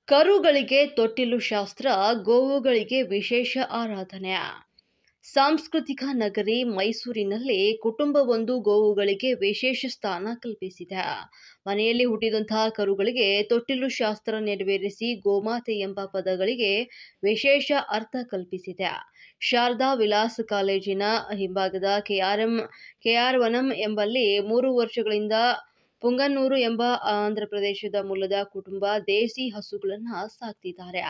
ಕರುಗಳಿಗೆ ತೊಟ್ಟಿಲು ಶಾಸ್ತ್ರ, ಗೋವುಗಳಿಗೆ ವಿಶೇಷ ಆರಾಧನೆ. ಸಾಂಸ್ಕೃತಿಕ ನಗರಿ ಮೈಸೂರಿನಲ್ಲಿ ಕುಟುಂಬವೊಂದು ಗೋವುಗಳಿಗೆ ವಿಶೇಷ ಸ್ಥಾನ ಕಲ್ಪಿಸಿದೆ. ಮನೆಯಲ್ಲಿ ಹುಟ್ಟಿದಂತಹ ಕರುಗಳಿಗೆ ತೊಟ್ಟಿಲು ಶಾಸ್ತ್ರ ನೆರವೇರಿಸಿ ಗೋಮಾತೆ ಎಂಬ ಪದಗಳಿಗೆ ವಿಶೇಷ ಅರ್ಥ ಕಲ್ಪಿಸಿದೆ. ಶಾರದಾ ವಿಲಾಸ್ ಕಾಲೇಜಿನ ಹಿಂಭಾಗದ ಕೆಆರ್ ವನಂ ಎಂಬಲ್ಲಿ 3 ವರ್ಷಗಳಿಂದ ಪುಂಗನ್ನೂರು ಎಂಬ ಆಂಧ್ರಪ್ರದೇಶದ ಮೂಲದ ಕುಟುಂಬ ದೇಸಿ ಹಸುಗಳನ್ನು ಸಾಕ್ತಿದ್ದಾರೆ.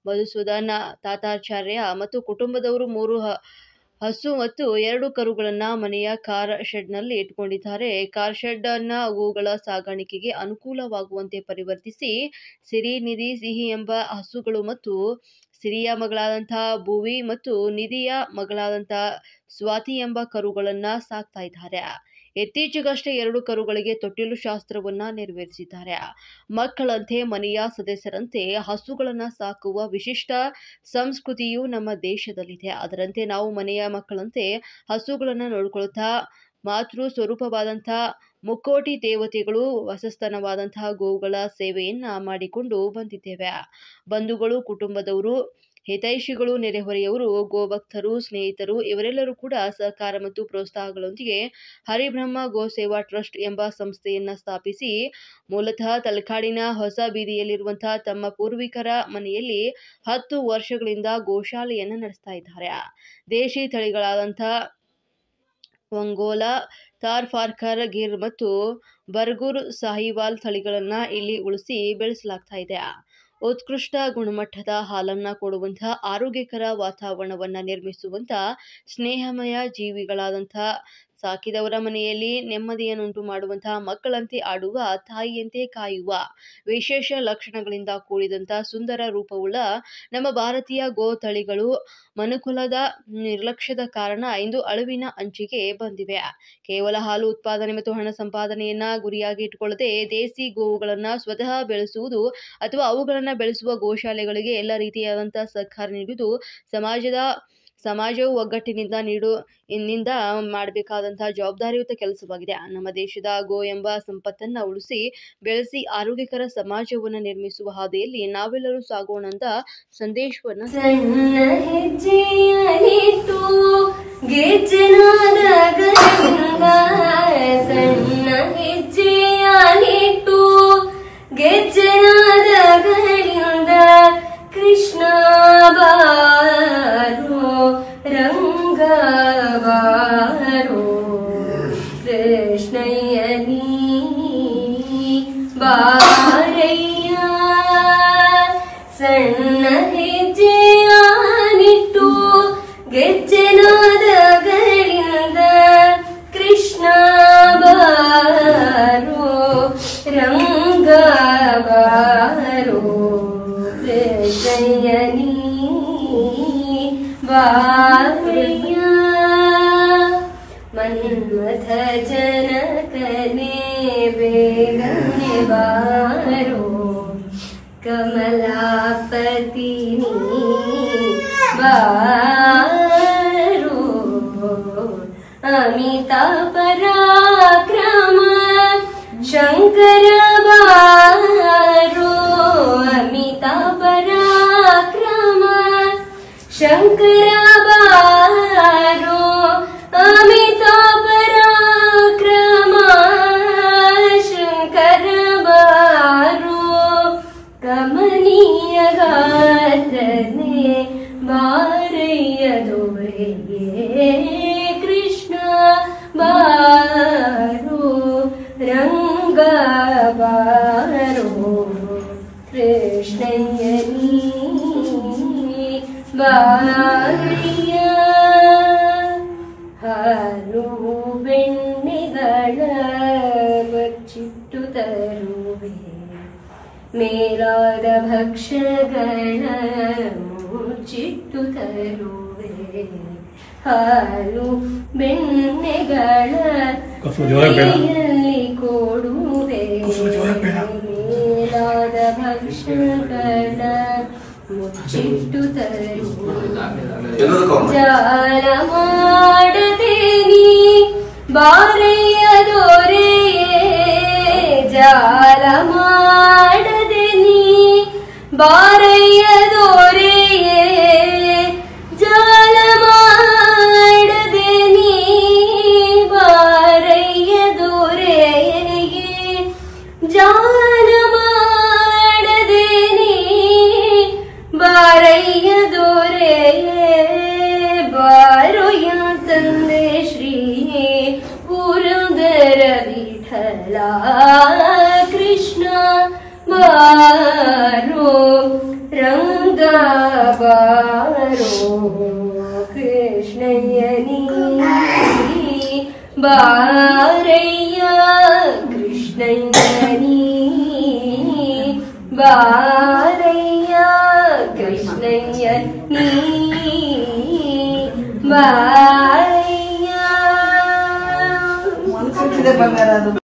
ಮಧುಸೂದನ್ ತಾತಾಚಾರ್ಯ ಮತ್ತು ಕುಟುಂಬದವರು 3 ಹಸು ಮತ್ತು 2 ಕರುಗಳನ್ನು ಮನೆಯ ಕಾರ್ ಶೆಡ್ನಲ್ಲಿ ಇಟ್ಟುಕೊಂಡಿದ್ದಾರೆ. ಕಾರ್ ಶೆಡ್ ಅನ್ನು ಗೋವುಗಳ ಸಾಗಾಣಿಕೆಗೆ ಅನುಕೂಲವಾಗುವಂತೆ ಪರಿವರ್ತಿಸಿ ಸಿರಿ, ನಿಧಿ, ಸಿಹಿ ಎಂಬ ಹಸುಗಳು ಮತ್ತು ಸಿರಿಯ ಮಗಳಾದಂತಹ ಭುವಿ ಮತ್ತು ನಿಧಿಯ ಮಗಳಾದಂತಹ ಸ್ವಾತಿ ಎಂಬ ಕರುಗಳನ್ನು ಸಾಕ್ತಾ ಇದ್ದಾರೆ. ಇತ್ತೀಚೆಗಷ್ಟೇ 2 ಕರುಗಳಿಗೆ ತೊಟ್ಟಿಲು ಶಾಸ್ತ್ರವನ್ನ ನೆರವೇರಿಸಿದ್ದಾರೆ. ಮಕ್ಕಳಂತೆ, ಮನೆಯ ಸದಸ್ಯರಂತೆ ಹಸುಗಳನ್ನು ಸಾಕುವ ವಿಶಿಷ್ಟ ಸಂಸ್ಕೃತಿಯು ನಮ್ಮ ದೇಶದಲ್ಲಿದೆ. ಅದರಂತೆ ನಾವು ಮನೆಯ ಮಕ್ಕಳಂತೆ ಹಸುಗಳನ್ನು ನೋಡಿಕೊಳ್ಳುತ್ತಾ ಮಾತೃ ಸ್ವರೂಪವಾದಂತಹ ಮುಕ್ಕೋಟಿ ದೇವತೆಗಳು ವಾಸಸ್ಥಾನವಾದಂತಹ ಗೋವುಗಳ ಸೇವೆಯನ್ನ ಮಾಡಿಕೊಂಡು ಬಂದಿದ್ದೇವೆ. ಬಂಧುಗಳು, ಕುಟುಂಬದವರು, ಹಿತೈಷಿಗಳು, ನೆರೆಹೊರೆಯವರು, ಗೋಭಕ್ತರು, ಸ್ನೇಹಿತರು ಇವರೆಲ್ಲರೂ ಕೂಡ ಸಹಕಾರ ಮತ್ತು ಪ್ರೋತ್ಸಾಹಗಳೊಂದಿಗೆ ಹರಿಬ್ರಹ್ಮ ಗೋ ಸೇವಾ ಟ್ರಸ್ಟ್ ಎಂಬ ಸಂಸ್ಥೆಯನ್ನ ಸ್ಥಾಪಿಸಿ ಮೂಲತಃ ತಲಕಾಡಿನ ಹೊಸ ಬೀದಿಯಲ್ಲಿರುವಂತಹ ತಮ್ಮ ಪೂರ್ವಿಕರ ಮನೆಯಲ್ಲಿ 10 ವರ್ಷಗಳಿಂದ ಗೋಶಾಲೆಯನ್ನು ನಡೆಸ್ತಾ ಇದ್ದಾರೆ. ದೇಶಿ ತಳಿಗಳಾದಂತಹ ಒಂಗೋಲಾ, ಥಾರ್ಪಾರ್ಕರ್, ಗಿರ್ ಮತ್ತು ಬರ್ಗೂರ್ ಸಾಹಿವಾಲ್ ತಳಿಗಳನ್ನು ಇಲ್ಲಿ ಉಳಿಸಿ ಬೆಳೆಸಲಾಗ್ತಾ ಇದೆ. ಉತ್ಕೃಷ್ಟ ಗುಣಮಟ್ಟದ ಹಾಲನ್ನು ಕೊಡುವಂತಹ, ಆರೋಗ್ಯಕರ ವಾತಾವರಣವನ್ನು ನಿರ್ಮಿಸುವಂತಹ, ಸ್ನೇಹಮಯ ಜೀವಿಗಳಾದಂತಹ, ಸಾಕಿದವರ ಮನೆಯಲ್ಲಿ ನೆಮ್ಮದಿಯನ್ನುಂಟು ಮಾಡುವಂತಹ, ಮಕ್ಕಳಂತೆ ಆಡುವ, ತಾಯಿಯಂತೆ ಕಾಯುವ, ವಿಶೇಷ ಲಕ್ಷಣಗಳಿಂದ ಕೂಡಿದಂತಹ ಸುಂದರ ರೂಪವುಳ್ಳ ನಮ್ಮ ಭಾರತೀಯ ಗೋ ತಳಿಗಳು ಮನುಕುಲದ ನಿರ್ಲಕ್ಷ್ಯದ ಕಾರಣ ಇಂದು ಅಳಿವಿನ ಅಂಚಿಗೆ ಬಂದಿವೆ. ಕೇವಲ ಹಾಲು ಉತ್ಪಾದನೆ ಮತ್ತು ಹಣ ಸಂಪಾದನೆಯನ್ನ ಗುರಿಯಾಗಿ ಇಟ್ಟುಕೊಳ್ಳದೆ ದೇಸಿ ಗೋವುಗಳನ್ನು ಸ್ವತಃ ಬೆಳೆಸುವುದು ಅಥವಾ ಅವುಗಳನ್ನು ಬೆಳೆಸುವ ಗೋಶಾಲೆಗಳಿಗೆ ಎಲ್ಲ ರೀತಿಯಾದಂತಹ ಸಹಕಾರ ನೀಡುವುದು ಸಮಾಜವು ಒಗ್ಗಟ್ಟಿನಿಂದ ಮಾಡಬೇಕಾದಂತಹ ಜವಾಬ್ದಾರಿಯುತ ಕೆಲಸವಾಗಿದೆ. ನಮ್ಮ ದೇಶದ ಗೋ ಎಂಬ ಸಂಪತ್ತನ್ನ ಉಳಿಸಿ ಬೆಳೆಸಿ ಆರೋಗ್ಯಕರ ಸಮಾಜವನ್ನು ನಿರ್ಮಿಸುವ ಹಾದಿಯಲ್ಲಿ ನಾವೆಲ್ಲರೂ ಸಾಗೋಣ ಅಂತ ಸಂದೇಶವನ್ನ ಕೃಷ್ಣ ಬಾರೋ ರಂಗ ಬಾರೋ ಕೃಷ್ಣಯ್ಯ ನೀ ಬಾರಯ್ಯ ಸಣ್ಣ ಹೆಜ್ಜೆಯಾನಿಟ್ಟು ಗೆಜ್ಜೆನಾದಗಳಿಂದ ಕೃಷ್ಣ ಬಾರೋ ರಂಗ ಬಾರೋ ಕೃಷ್ಣಯ್ಯ ನೀ ಬಾರಯ್ಯ ಮನ್ಮಥ ಜನಕನೇ ಬೇಗನೆ ಬಾರೋ ಕಮಲಾಪತಿ ನೀ ಬಾರೋ ಅಮಿತ ಪರಾಕ್ರಮ ಶಂಕರ ಬಾರೋ ಅಮಿತ ಪರಾಕ್ರಮ ಶಂಕರ ಬಾರೋ ಅಮಿತ ಪರಾಕ್ರಮ ಶಂಕರ ಬಾರೋ ಕಮನೀಯ ಗಾತ್ರನೆ ಬಾರಯ್ಯ ದೊರೆಯೇ ಕೃಷ್ಣ ಬಾರೋ ರಂಗ ಬಾರೋ ಕೃಷ್ಣಯ್ಯ ನೀ ಬಾರಯ್ಯ ಹಾಲು ಬೆಣ್ಣೆಗಳ ಬಚ್ಚಿಟ್ಟು ತರುವೆ ಮೇಲಾದ ಭಕ್ಷ್ಯಗಳ ಮುಚ್ಚಿಟ್ಟು ತರುವೆ ಹಾಲು ಬೆಣ್ಣೆಗಳ ಕೈಯಲ್ಲಿ ಕೊಡುವೆ ಮೇಲಾದ ಭಕ್ಷ್ಯಗಳ ಮುಚ್ಚಿಟ್ಟು ತರುವೆ ಜಾಲ ಮಾಡದೆ ನೀ ಬಾರಯ್ಯ ದೊರೆಯೇ ಜಾಲ ಮಾಡದೆ ನೀ ಬಾರಯ್ಯ ದೊರೆಯೇ ಜಾಲ ಮಾಡದೆ ನೀ ಬಾರಯ್ಯ ದೊರೆಯೇ ಜಾಲ ಮಾಡದೆ ನೀ ಬಾರಯ್ಯ ದೊರೆಯೇ ಬಾರೋ ತಂದೆ ಶ್ರೀ ಪುರಂದರ ವಿಠಲ ಕೃಷ್ಣ ಬಾರೋ ರಂಗ ಬಾರೋ ಕೃಷ್ಣಯ್ಯ ನೀ ಬಾರಯ್ಯ ಕೃಷ್ಣಯ್ಯ ನೀ ಬಾರಯ್ಯ ಕೃಷ್ಣಯ್ಯ ನೀ ಬಾರಯ್ಯ